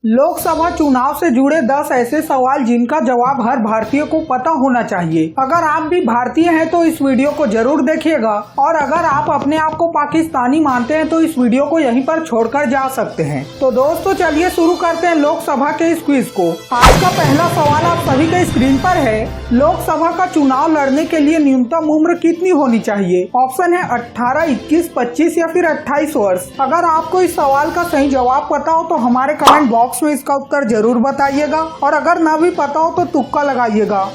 लोकसभा चुनाव से जुड़े 10 ऐसे सवाल जिनका जवाब हर भारतीय को पता होना चाहिए। अगर आप भी भारतीय हैं तो इस वीडियो को जरूर देखिएगा और अगर आप अपने आप को पाकिस्तानी मानते हैं तो इस वीडियो को यहीं पर छोड़कर जा सकते हैं। तो दोस्तों चलिए शुरू करते हैं लोकसभा के इस क्विज को। आज का पहला सवाल आप सभी के स्क्रीन पर है। लोकसभा का चुनाव लड़ने के लिए न्यूनतम उम्र कितनी होनी चाहिए? ऑप्शन है 18, 21, 25 या फिर 28 वर्ष। अगर आपको इस सवाल का सही जवाब पता हो तो हमारे कमेंट बॉक्स में इसका उत्तर जरूर बताइएगा और अगर ना भी पता हो तो तुक्का लगाइएगा।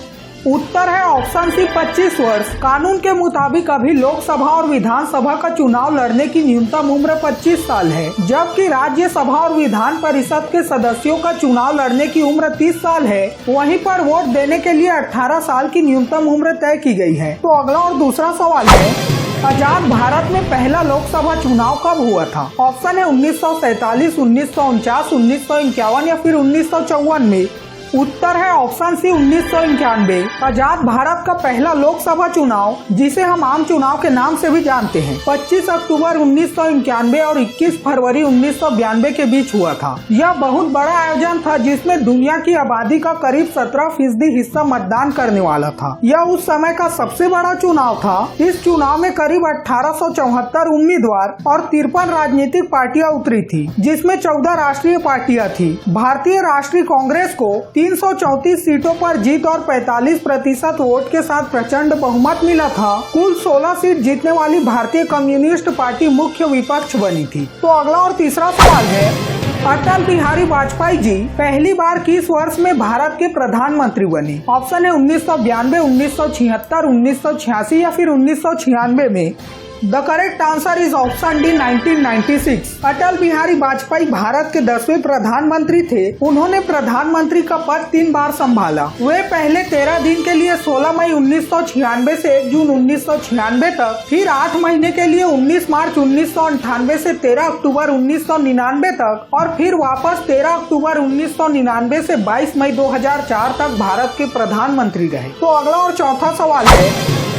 उत्तर है ऑप्शन सी 25 वर्ष। कानून के मुताबिक अभी लोकसभा और विधानसभा का चुनाव लड़ने की न्यूनतम उम्र 25 साल है, जबकि राज्यसभा और विधान परिषद के सदस्यों का चुनाव लड़ने की उम्र 30 साल है। वहीं पर वोट देने के लिए 18 साल की न्यूनतम उम्र तय की गई है। तो अगला और दूसरा सवाल है, आजाद भारत में पहला लोकसभा चुनाव कब हुआ था? ऑप्शन है 1947, 1949, 1951 या फिर 1954 में। उत्तर है ऑप्शन सी 1991। आजाद भारत का पहला लोकसभा चुनाव, जिसे हम आम चुनाव के नाम से भी जानते हैं, 25 अक्टूबर 1991 और 21 फरवरी 1992 के बीच हुआ था। यह बहुत बड़ा आयोजन था जिसमें दुनिया की आबादी का करीब 17% हिस्सा मतदान करने वाला था। यह उस समय का सबसे बड़ा चुनाव था। इस चुनाव में करीब 1874 उम्मीदवार और 53 राजनीतिक पार्टियां उतरी थी, जिसमें 14 राष्ट्रीय पार्टियां थी। भारतीय राष्ट्रीय कांग्रेस को 334 सीटों पर जीत और 45% वोट के साथ प्रचंड बहुमत मिला था। कुल 16 सीट जीतने वाली भारतीय कम्युनिस्ट पार्टी मुख्य विपक्ष बनी थी। तो अगला और तीसरा सवाल है, अटल बिहारी वाजपेयी जी पहली बार किस वर्ष में भारत के प्रधानमंत्री बने? ऑप्शन है 1992, 1976, 1986 या फिर 1996 में। The correct answer is option D 1996। Atal Bihari Vajpayee Bharat के 10वें प्रधानमंत्री थे। उन्होंने प्रधानमंत्री का पद 3 बार संभाला। वे पहले 13 दिन के लिए 16 मई 1996 से 1 जून 1996 तक, फिर 8 महीने के लिए 19 मार्च 1998 से 13 अक्टूबर 1999 तक और फिर वापस 13 अक्टूबर 1999 से 22 मई 2004 तक भारत के प्रधानमंत्री रहे। तो अगला और चौथा सवाल है,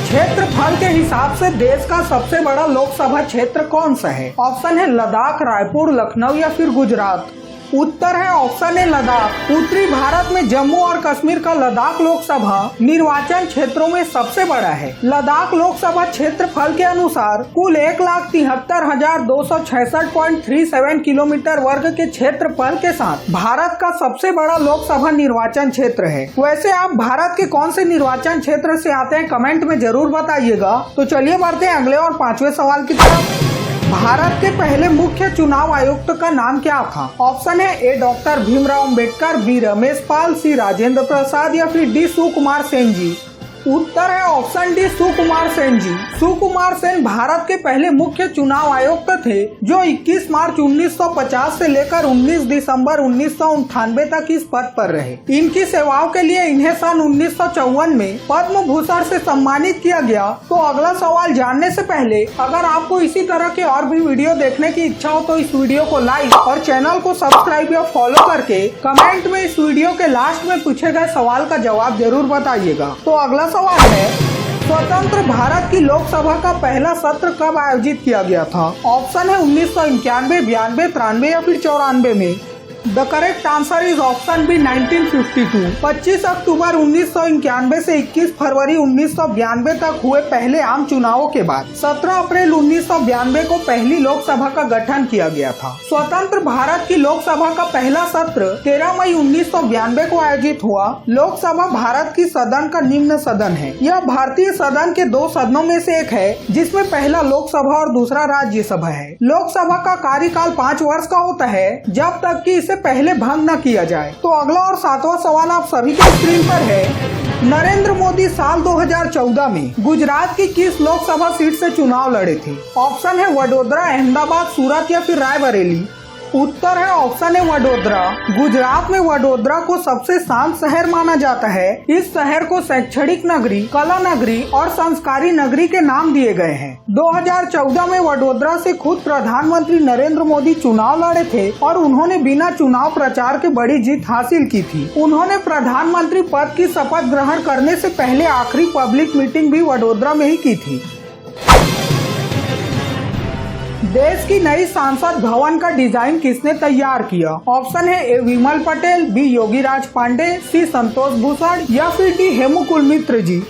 क्षेत्रफल के हिसाब से देश का सबसे बड़ा लोकसभा क्षेत्र कौन सा है? ऑप्शन है लद्दाख, रायपुर, लखनऊ या फिर गुजरात। उत्तर है ऑप्शन है लद्दाख। उत्तरी भारत में जम्मू और कश्मीर का लद्दाख लोकसभा निर्वाचन क्षेत्रों में सबसे बड़ा है। लद्दाख लोकसभा क्षेत्रफल के अनुसार कुल 1,73,266.37 किलोमीटर वर्ग के क्षेत्रफल के साथ भारत का सबसे बड़ा लोकसभा निर्वाचन क्षेत्र है। वैसे आप भारत के कौन से निर्वाचन क्षेत्र से आते हैं कमेंट में जरूर बताइएगा। तो चलिए बढ़ते हैं अगले और 5वें सवाल की तरफ। भारत के पहले मुख्य चुनाव आयुक्त का नाम क्या था? ऑप्शन है ए डॉक्टर भीमराव अंबेडकर, बी रमेश पाल, सी राजेंद्र प्रसाद या फिर डी सुकुमार सेन जी। उत्तर है ऑप्शन डी सुकुमार सेन जी। सुकुमार सेन भारत के पहले मुख्य चुनाव आयुक्त थे जो 21 मार्च 1950 से लेकर 19 दिसंबर 1998 तक इस पद पर रहे। इनकी सेवाओं के लिए इन्हें सन 1954 में पद्म भूषण से सम्मानित किया गया। तो अगला सवाल जानने से पहले अगर आपको इसी तरह के और भी वीडियो देखने की इच्छा हो तो इस वीडियो को लाइक और चैनल को सब्सक्राइब या फॉलो करके कमेंट में इस वीडियो के लास्ट में पूछे गए सवाल का जवाब जरूर बताइएगा। तो अगला सवाल है, स्वतंत्र भारत की लोकसभा का पहला सत्र कब आयोजित किया गया था? ऑप्शन है 1991, 92, 93 या फिर 94 में। The correct answer is option B 1952। 25 अक्टूबर 1991 से 21 फरवरी 1992 तक हुए पहले आम चुनावों के बाद 17 अप्रैल 1992 को पहली लोकसभा का गठन किया गया था। स्वतंत्र भारत की लोकसभा का पहला सत्र 13 मई 1992 को आयोजित हुआ। लोकसभा भारत की सदन का निम्न सदन है। यह भारतीय सदन के 2 सदनों में से एक है, जिसमें पहला लोकसभा और दूसरा राज्यसभा है। लोकसभा का कार्यकाल 5 वर्ष का होता है जब तक कि इसे पहले भंग न किया जाए। तो अगला और 7वां सवाल आप सभी के स्क्रीन पर है। नरेंद्र मोदी साल 2014 में गुजरात की किस लोकसभा सीट से चुनाव लड़े थे? ऑप्शन है वडोदरा, अहमदाबाद, सूरत या फिर रायबरेली। उत्तर है ऑप्शन है वडोदरा। गुजरात में वडोदरा को सबसे शांत शहर माना जाता है। इस शहर को शैक्षणिक नगरी, कला नगरी और संस्कारी नगरी के नाम दिए गए हैं। 2014 में वडोदरा से खुद प्रधानमंत्री नरेंद्र मोदी चुनाव लड़े थे और उन्होंने बिना चुनाव प्रचार के बड़ी जीत हासिल की थी। उन्होंने प्रधानमंत्री पद की शपथ ग्रहण करने से पहले आखिरी पब्लिक मीटिंग भी वडोदरा में ही की थी। देश की नई संसद भवन का डिजाइन किसने तैयार किया? ऑप्शन है ए विमल पटेल, बी योगीराज पांडे, सी संतोष भूषण या फिर डी हेमुकुल मित्र जी।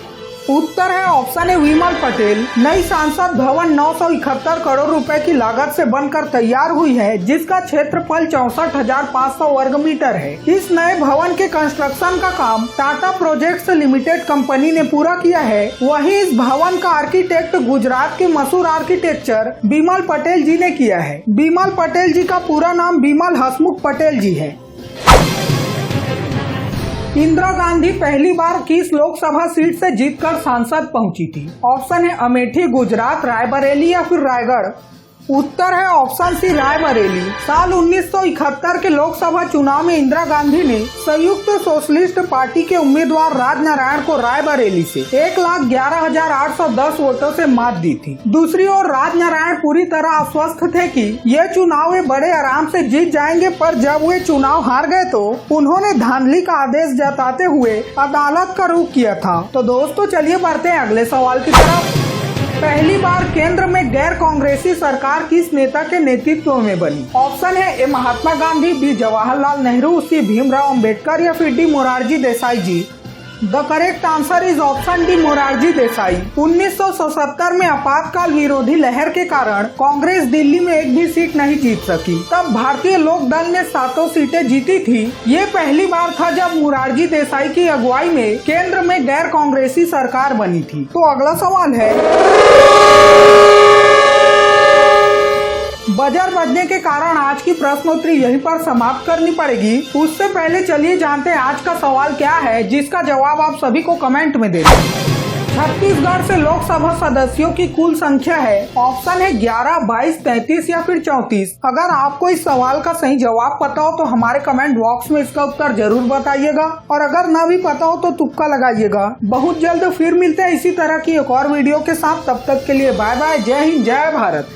उत्तर है ऑप्शन है विमल पटेल। नई संसद भवन 971 करोड़ रुपए की लागत से बनकर तैयार हुई है, जिसका क्षेत्रफल 64,500 वर्ग मीटर है। इस नए भवन के कंस्ट्रक्शन का काम टाटा प्रोजेक्ट्स लिमिटेड कंपनी ने पूरा किया है। वहीं इस भवन का आर्किटेक्ट गुजरात के मशहूर आर्किटेक्चर बिमल पटेल जी ने किया है। बिमल पटेल जी का पूरा नाम बिमल हसमुख पटेल जी है। इंदिरा गांधी पहली बार किस लोकसभा सीट से जीतकर सांसद पहुंची थी? ऑप्शन है अमेठी, गुजरात, रायबरेली या फिर रायगढ़। उत्तर है ऑप्शन सी रायबरेली। साल 1971 के लोकसभा चुनाव में इंदिरा गांधी ने संयुक्त सोशलिस्ट पार्टी के उम्मीदवार राजनारायण को रायबरेली से 1,11,810 वोटों से मात दी थी। दूसरी ओर राजनारायण पूरी तरह आश्वस्त थे कि ये चुनाव वे बड़े आराम से जीत जाएंगे, पर जब वे चुनाव हार गए तो उन्होंने धांधली का आदेश जताते हुए अदालत का रुख किया था। तो दोस्तों चलिए बढ़ते हैं अगले सवाल की तरफ। पहली बार केंद्र में गैर कांग्रेसी सरकार किस नेता के नेतृत्व में बनी? ऑप्शन है A Mahatma Gandhi, B Jawaharlal Nehru, C Bhimrao Ambedkar या फिर D Morarji Desai ji. The correct answer is option D Morarji Desai. 1977 में आपातकाल विरोधी लहर के कारण कांग्रेस दिल्ली में एक भी सीट नहीं जीत सकी। तब भारतीय लोक दल ने 7 सीटें जीती थी। ये पहली बार था जब मोरारजी देसाई की अगुवाई में केंद्र में गैर कांग्रेसी सरकार बनी थी। तो अगला सवाल है, बजर बजने के कारण आज की प्रश्नोत्तरी यहीं पर समाप्त करनी पड़ेगी। उससे पहले चलिए जानते हैं आज का सवाल क्या है, जिसका जवाब आप सभी को कमेंट में दे दें। छत्तीसगढ़ से लोकसभा सदस्यों की कुल संख्या है। ऑप्शन है 11, 22, 33 या फिर 34। अगर आपको इस सवाल का सही जवाब पता हो तो हमारे कमेंट बॉक्स में इसका उत्तर जरूर बताइएगा, और अगर ना भी पता हो तो तुक्का लगाइएगा। बहुत जल्द फिर मिलते हैं इसी तरह की एक और वीडियो के साथ। तब तक के लिए बाय बाय। जय हिंद, जय भारत।